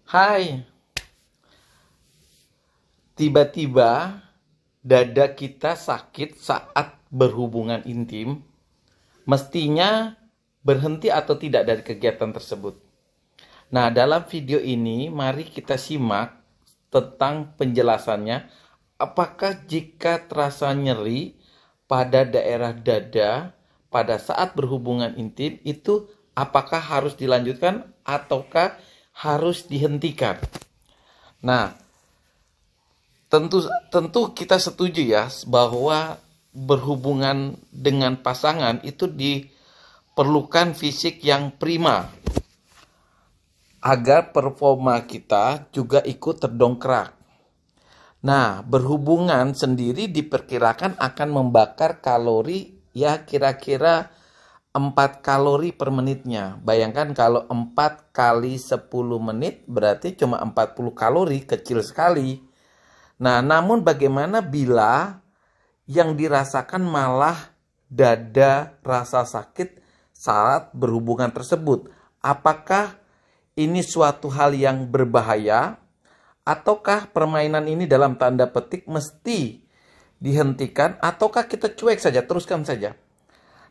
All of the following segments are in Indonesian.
Hai, tiba-tiba dada kita sakit saat berhubungan intim, mestinya berhenti atau tidak dari kegiatan tersebut. Nah, dalam video ini mari kita simak tentang penjelasannya. Apakah jika terasa nyeri pada daerah dada pada saat berhubungan intim itu apakah harus dilanjutkan ataukah harus dihentikan? Nah, tentu kita setuju ya bahwa berhubungan dengan pasangan itu diperlukan fisik yang prima agar performa kita juga ikut terdongkrak. Nah, berhubungan sendiri diperkirakan akan membakar kalori ya kira-kira 4 kalori per menitnya. Bayangkan kalau 4 kali 10 menit berarti cuma 40 kalori, kecil sekali. Nah, namun bagaimana bila yang dirasakan malah dada rasa sakit saat berhubungan tersebut? Apakah ini suatu hal yang berbahaya? Ataukah permainan ini dalam tanda petik mesti dihentikan? Ataukah kita cuek saja, teruskan saja?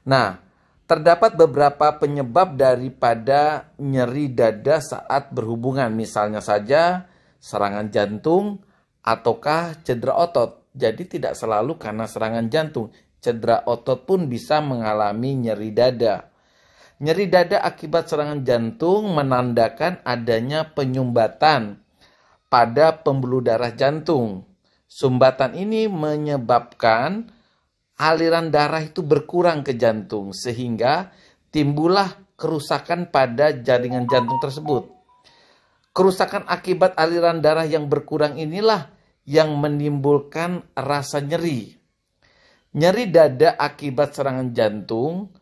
Nah, terdapat beberapa penyebab daripada nyeri dada saat berhubungan. Misalnya saja serangan jantung ataukah cedera otot. Jadi tidak selalu karena serangan jantung. Cedera otot pun bisa mengalami nyeri dada. Nyeri dada akibat serangan jantung menandakan adanya penyumbatan pada pembuluh darah jantung. Sumbatan ini menyebabkan aliran darah itu berkurang ke jantung sehingga timbullah kerusakan pada jaringan jantung tersebut. Kerusakan akibat aliran darah yang berkurang inilah yang menimbulkan rasa nyeri. Nyeri dada akibat serangan jantung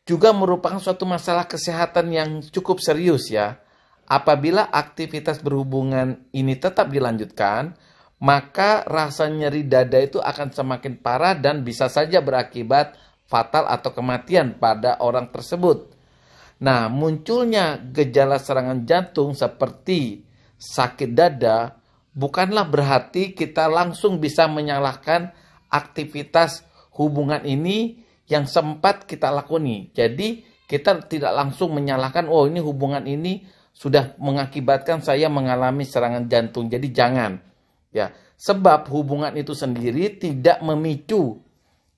juga merupakan suatu masalah kesehatan yang cukup serius ya. Apabila aktivitas berhubungan ini tetap dilanjutkan, maka rasa nyeri dada itu akan semakin parah dan bisa saja berakibat fatal atau kematian pada orang tersebut. Nah, munculnya gejala serangan jantung seperti sakit dada bukanlah berarti kita langsung bisa menyalahkan aktivitas hubungan ini yang sempat kita lakoni. Jadi kita tidak langsung menyalahkan, oh ini hubungan ini sudah mengakibatkan saya mengalami serangan jantung. Jadi jangan. Ya, sebab hubungan itu sendiri tidak memicu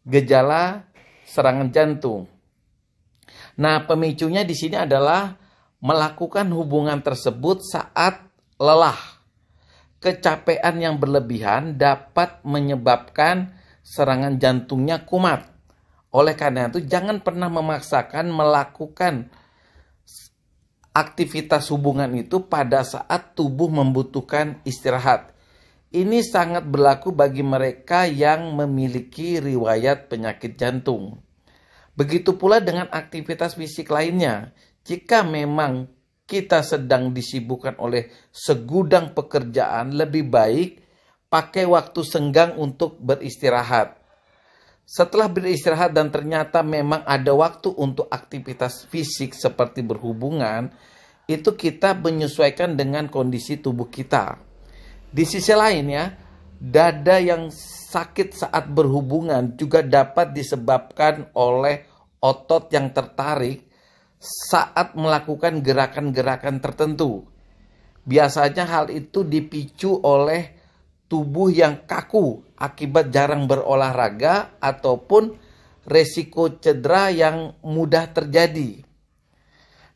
gejala serangan jantung. Nah, pemicunya di sini adalah melakukan hubungan tersebut saat lelah. Kecapean yang berlebihan dapat menyebabkan serangan jantungnya kumat. Oleh karena itu, jangan pernah memaksakan melakukan aktivitas hubungan itu pada saat tubuh membutuhkan istirahat. Ini sangat berlaku bagi mereka yang memiliki riwayat penyakit jantung. Begitu pula dengan aktivitas fisik lainnya. Jika memang kita sedang disibukkan oleh segudang pekerjaan, lebih baik pakai waktu senggang untuk beristirahat. Setelah beristirahat dan ternyata memang ada waktu untuk aktivitas fisik seperti berhubungan, itu kita menyesuaikan dengan kondisi tubuh kita. Di sisi lain ya, dada yang sakit saat berhubungan juga dapat disebabkan oleh otot yang tertarik saat melakukan gerakan-gerakan tertentu. Biasanya hal itu dipicu oleh tubuh yang kaku akibat jarang berolahraga ataupun resiko cedera yang mudah terjadi.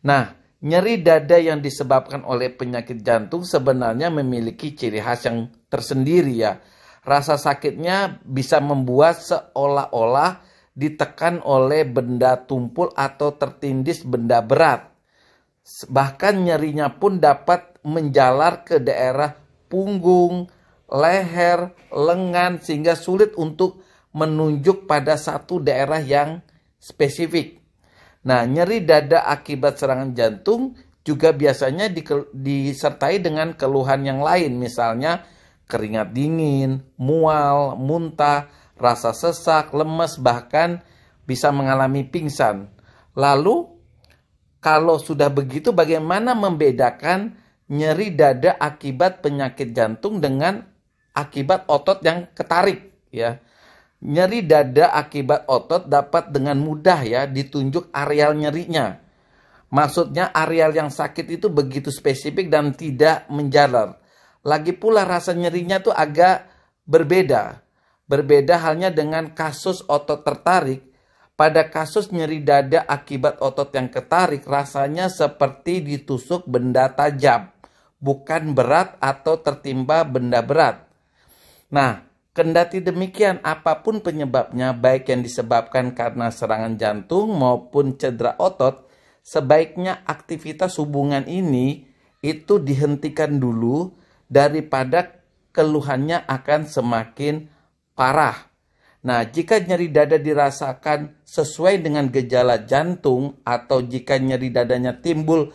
Nah, nyeri dada yang disebabkan oleh penyakit jantung sebenarnya memiliki ciri khas yang tersendiri ya. Rasa sakitnya bisa membuat seolah-olah ditekan oleh benda tumpul atau tertindis benda berat. Bahkan nyerinya pun dapat menjalar ke daerah punggung, leher, lengan sehingga sulit untuk menunjuk pada satu daerah yang spesifik. Nah, nyeri dada akibat serangan jantung juga biasanya disertai dengan keluhan yang lain, misalnya keringat dingin, mual, muntah, rasa sesak, lemes, bahkan bisa mengalami pingsan. Lalu, kalau sudah begitu bagaimana membedakan nyeri dada akibat penyakit jantung dengan akibat otot yang ketarik ya. Nyeri dada akibat otot dapat dengan mudah ya ditunjuk areal nyerinya. Maksudnya areal yang sakit itu begitu spesifik dan tidak menjalar. Lagi pula rasa nyerinya tuh agak berbeda. Berbeda halnya dengan kasus otot tertarik. Pada kasus nyeri dada akibat otot yang ketarik, rasanya seperti ditusuk benda tajam, bukan berat atau tertimpa benda berat. Nah, kendati demikian, apapun penyebabnya, baik yang disebabkan karena serangan jantung maupun cedera otot, sebaiknya aktivitas hubungan ini itu dihentikan dulu daripada keluhannya akan semakin parah. Nah, jika nyeri dada dirasakan sesuai dengan gejala jantung atau jika nyeri dadanya timbul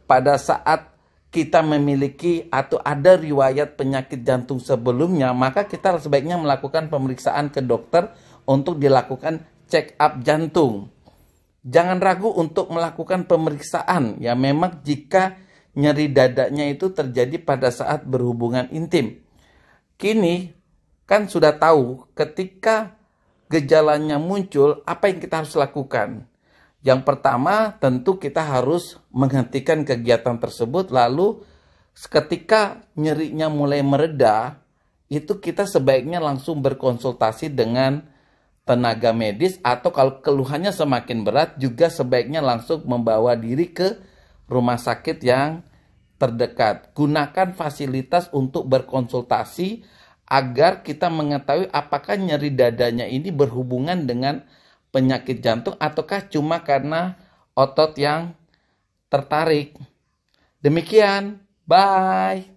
pada saat kita memiliki atau ada riwayat penyakit jantung sebelumnya, maka kita sebaiknya melakukan pemeriksaan ke dokter untuk dilakukan check up jantung. Jangan ragu untuk melakukan pemeriksaan. Ya, memang jika nyeri dadanya itu terjadi pada saat berhubungan intim. Kini kan sudah tahu ketika gejalanya muncul apa yang kita harus lakukan. Yang pertama tentu kita harus menghentikan kegiatan tersebut. Lalu ketika nyerinya mulai mereda, itu kita sebaiknya langsung berkonsultasi dengan tenaga medis. Atau kalau keluhannya semakin berat juga sebaiknya langsung membawa diri ke rumah sakit yang terdekat. Gunakan fasilitas untuk berkonsultasi agar kita mengetahui apakah nyeri dadanya ini berhubungan dengan penyakit jantung ataukah cuma karena otot yang tertarik. Demikian, bye.